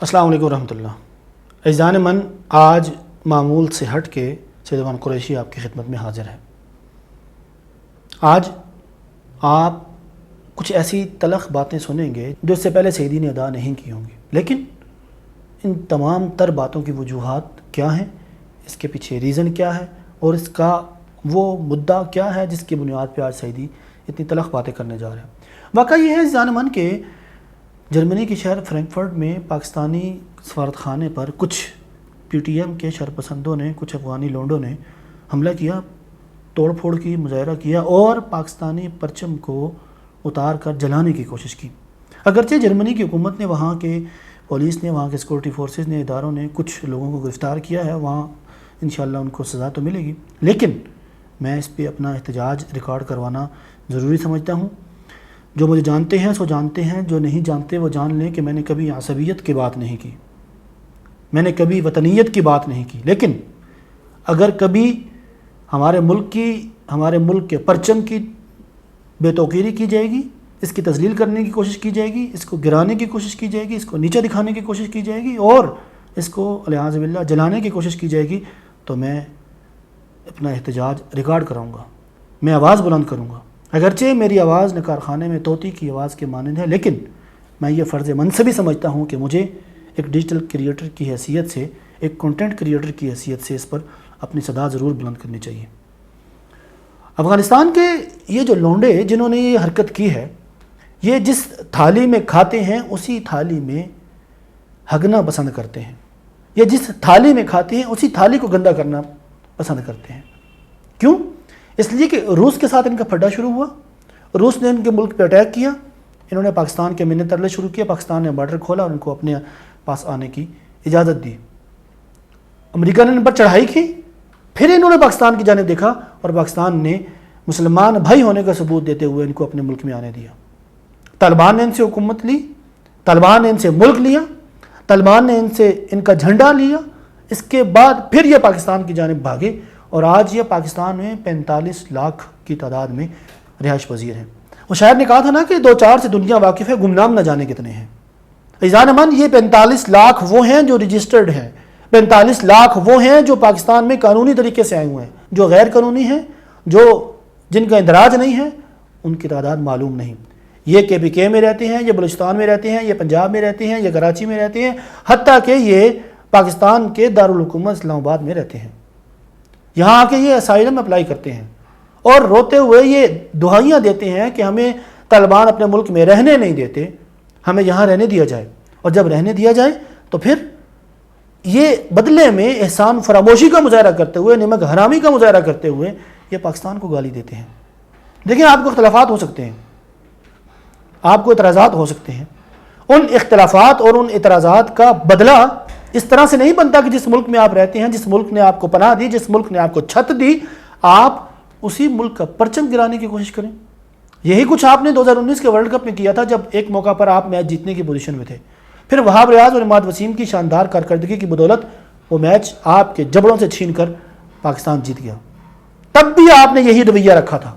السلام علیکم ورحمۃ اللہ۔ عزیزان من، آج معمول سے ہٹ کے سید افغان قریشی آپ کی خدمت میں حاضر ہے۔ آج آپ کچھ ایسی تلخ باتیں سنیں گے جو اس سے پہلے سیدی نے ادا نہیں کی ہوں گی، لیکن ان تمام تر باتوں کی وجوہات کیا ہیں، اس کے پیچھے ریزن کیا ہے، اور اس کا وہ مدعا کیا ہے جس کی بنیاد پہ آج سیدی اتنی تلخ باتیں کرنے جا رہے ہیں۔ واقعہ یہ ہے عزیزان من کہ جرمنی کے شہر فرینکفرٹ میں پاکستانی سفارت خانے پر کچھ پی ٹی ایم کے شرپسندوں نے، کچھ افغانی لونڈوں نے حملہ کیا، توڑ پھوڑ کی، مظاہرہ کیا اور پاکستانی پرچم کو اتار کر جلانے کی کوشش کی۔ اگرچہ جرمنی کی حکومت نے، وہاں کے پولیس نے، وہاں کے سیکورٹی فورسز نے، اداروں نے کچھ لوگوں کو گرفتار کیا ہے، وہاں انشاءاللہ ان کو سزا تو ملے گی، لیکن میں اس پہ اپنا احتجاج ریکارڈ کروانا ضروری سمجھتا ہوں۔ جو مجھے جانتے ہیں سو جانتے ہیں، جو نہیں جانتے وہ جان لیں کہ میں نے کبھی عصبیت کی بات نہیں کی، میں نے کبھی وطنیت کی بات نہیں کی، لیکن اگر کبھی ہمارے ملک کے پرچم کی بے توقیری کی جائے گی، اس کی تذلیل کرنے کی کوشش کی جائے گی، اس کو گرانے کی کوشش کی جائے گی، اس کو نیچے دکھانے کی کوشش کی جائے گی اور اس کو والعیاذ باللہ جلانے کی کوشش کی جائے گی، تو میں اپنا احتجاج ریکارڈ کراؤں گا، میں آواز بلند کروں گا۔ اگرچہ میری آواز نے کارخانے میں طوطی کی آواز کے مانند ہے، لیکن میں یہ فرض منصبی سمجھتا ہوں کہ مجھے ایک ڈیجیٹل کریئٹر کی حیثیت سے، ایک کنٹینٹ کریئٹر کی حیثیت سے اس پر اپنی صدا ضرور بلند کرنی چاہیے۔ افغانستان کے یہ جو لونڈے جنہوں نے یہ حرکت کی ہے، یہ جس تھالی میں کھاتے ہیں اسی تھالی میں ہگنا پسند کرتے ہیں، یہ جس تھالی میں کھاتے ہیں اسی تھالی کو گندا کرنا پسند کرتے ہیں۔ کیوں؟ اس لیے کہ روس کے ساتھ ان کا پھڈا شروع ہوا، روس نے ان کے ملک پہ اٹیک کیا، انہوں نے پاکستان کے منہ ترلے شروع کیا، پاکستان نے بارڈر کھولا اور ان کو اپنے پاس آنے کی اجازت دی۔ امریکہ نے ان پر چڑھائی کی، پھر انہوں نے پاکستان کی جانب دیکھا اور پاکستان نے مسلمان بھائی ہونے کا ثبوت دیتے ہوئے ان کو اپنے ملک میں آنے دیا۔ طالبان نے ان سے حکومت لی، طالبان نے ان سے ملک لیا، طالبان نے ان سے ان کا جھنڈا لیا، اس کے بعد پھر یہ پاکستان کی جانب بھاگے اور آج یہ پاکستان میں 45 لاکھ کی تعداد میں رہائش پذیر ہیں۔ وہ شاعر نے کہا تھا نا کہ 2-4 سے دنیا واقف ہے، گمنام نہ جانے کتنے ہیں۔ عزیزان من، یہ 45 لاکھ وہ ہیں جو رجسٹرڈ ہیں، 45 لاکھ وہ ہیں جو پاکستان میں قانونی طریقے سے آئے ہوئے ہیں، جو غیر قانونی ہیں، جن کا اندراج نہیں ہے، ان کی تعداد معلوم نہیں۔ یہ KPK میں رہتے ہیں، یہ بلوچستان میں رہتے ہیں، یہ پنجاب میں رہتے ہیں، یہ کراچی میں رہتے ہیں، حتیٰ کہ یہ پاکستان کے دارالحکومت اسلام آباد میں رہتے ہیں۔ یہاں آ کے یہ اسائلم اپلائی کرتے ہیں اور روتے ہوئے یہ دعائیاں دیتے ہیں کہ ہمیں طالبان اپنے ملک میں رہنے نہیں دیتے، ہمیں یہاں رہنے دیا جائے، اور جب رہنے دیا جائے تو پھر یہ بدلے میں احسان فراموشی کا مظاہرہ کرتے ہوئے، نمک حرامی کا مظاہرہ کرتے ہوئے یہ پاکستان کو گالی دیتے ہیں۔ دیکھیں، آپ کو اختلافات ہو سکتے ہیں، آپ کو اعتراضات ہو سکتے ہیں، ان اختلافات اور ان اعتراضات کا بدلہ اس طرح سے نہیں بنتا کہ جس ملک میں آپ رہتے ہیں، جس ملک نے آپ کو پناہ دی، جس ملک نے آپ کو چھت دی، آپ اسی ملک کا پرچم گرانے کی کوشش کریں۔ یہی کچھ آپ نے 2019 کے ورلڈ کپ میں کیا تھا، جب ایک موقع پر آپ میچ جیتنے کی پوزیشن میں تھے، پھر وہاب ریاض اور عماد وسیم کی شاندار کارکردگی کی بدولت وہ میچ آپ کے جبڑوں سے چھین کر پاکستان جیت گیا۔ تب بھی آپ نے یہی رویہ رکھا تھا،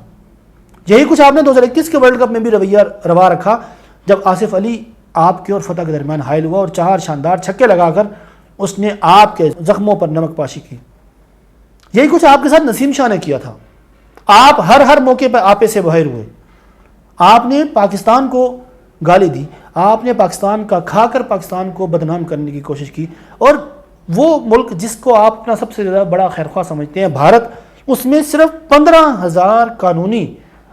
یہی کچھ آپ نے 2021 کے ورلڈ کپ میں بھی رویہ روا رکھا، جب آصف علی آپ کے اور فتح کے درمیان حائل ہوا اور 4 شاندار چھکے لگا کر اس نے آپ کے زخموں پر نمک پاشی کی۔ یہی کچھ آپ کے ساتھ نسیم شاہ نے کیا تھا، آپ ہر موقع پر آپے سے باہر ہوئے، آپ نے پاکستان کو گالی دی، آپ نے پاکستان کا کھا کر پاکستان کو بدنام کرنے کی کوشش کی، اور وہ ملک جس کو آپ اپنا سب سے زیادہ بڑا خیرخواہ سمجھتے ہیں، بھارت، اس میں صرف 15,000 قانونی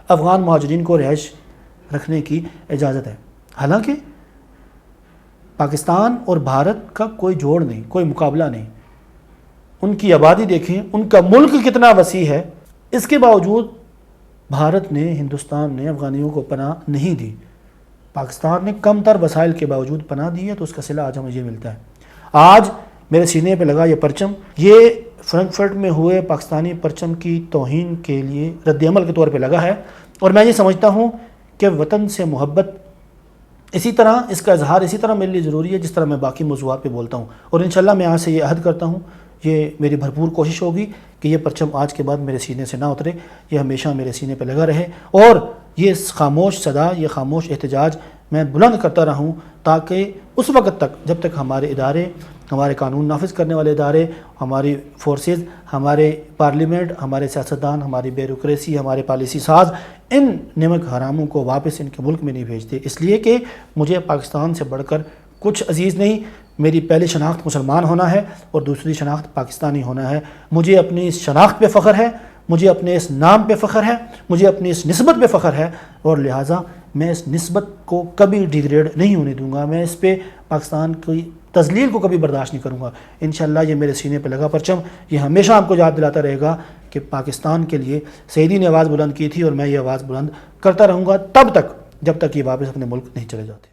افغان مہاجرین کو رہائش رکھنے کی اجازت ہے، حالانکہ پاکستان اور بھارت کا کوئی جوڑ نہیں، کوئی مقابلہ نہیں۔ ان کی آبادی دیکھیں، ان کا ملک کتنا وسیع ہے، اس کے باوجود بھارت نے، ہندوستان نے افغانیوں کو پناہ نہیں دی۔ پاکستان نے کم تر وسائل کے باوجود پناہ دی ہے، تو اس کا صلہ آج ہمیں یہ ملتا ہے۔ آج میرے سینے پہ لگا یہ پرچم، یہ فرینکفرٹ میں ہوئے پاکستانی پرچم کی توہین کے لیے رد عمل کے طور پہ لگا ہے، اور میں یہ سمجھتا ہوں کہ وطن سے محبت اسی طرح، اس کا اظہار اسی طرح میرے لیے ضروری ہے جس طرح میں باقی موضوعات پہ بولتا ہوں، اور انشاءاللہ میں آج سے یہ عہد کرتا ہوں، یہ میری بھرپور کوشش ہوگی کہ یہ پرچم آج کے بعد میرے سینے سے نہ اترے، یہ ہمیشہ میرے سینے پہ لگا رہے، اور یہ خاموش صدا، یہ خاموش احتجاج میں بلند کرتا رہوں، تاکہ اس وقت تک جب تک ہمارے ادارے، ہمارے قانون نافذ کرنے والے ادارے، ہماری فورسز، ہمارے پارلیمنٹ، ہمارے سیاستدان، ہماری بیوروکریسی، ہمارے پالیسی ساز ان نمک حراموں کو واپس ان کے ملک میں نہیں بھیجتے، اس لیے کہ مجھے پاکستان سے بڑھ کر کچھ عزیز نہیں۔ میری پہلی شناخت مسلمان ہونا ہے اور دوسری شناخت پاکستانی ہونا ہے۔ مجھے اپنی اس شناخت پہ فخر ہے، مجھے اپنے اس نام پہ فخر ہے، مجھے اپنی اس نسبت پہ فخر ہے، اور لہٰذا میں اس نسبت کو کبھی ڈیگریڈ نہیں ہونے دوں گا، میں اس پہ پاکستان کی تذلیل کو کبھی برداشت نہیں کروں گا۔ انشاءاللہ یہ میرے سینے پہ لگا پرچم یہ ہمیشہ آپ کو یاد دلاتا رہے گا کہ پاکستان کے لیے سیدی نے آواز بلند کی تھی، اور میں یہ آواز بلند کرتا رہوں گا تب تک جب تک یہ واپس اپنے ملک نہیں چلے جاتے۔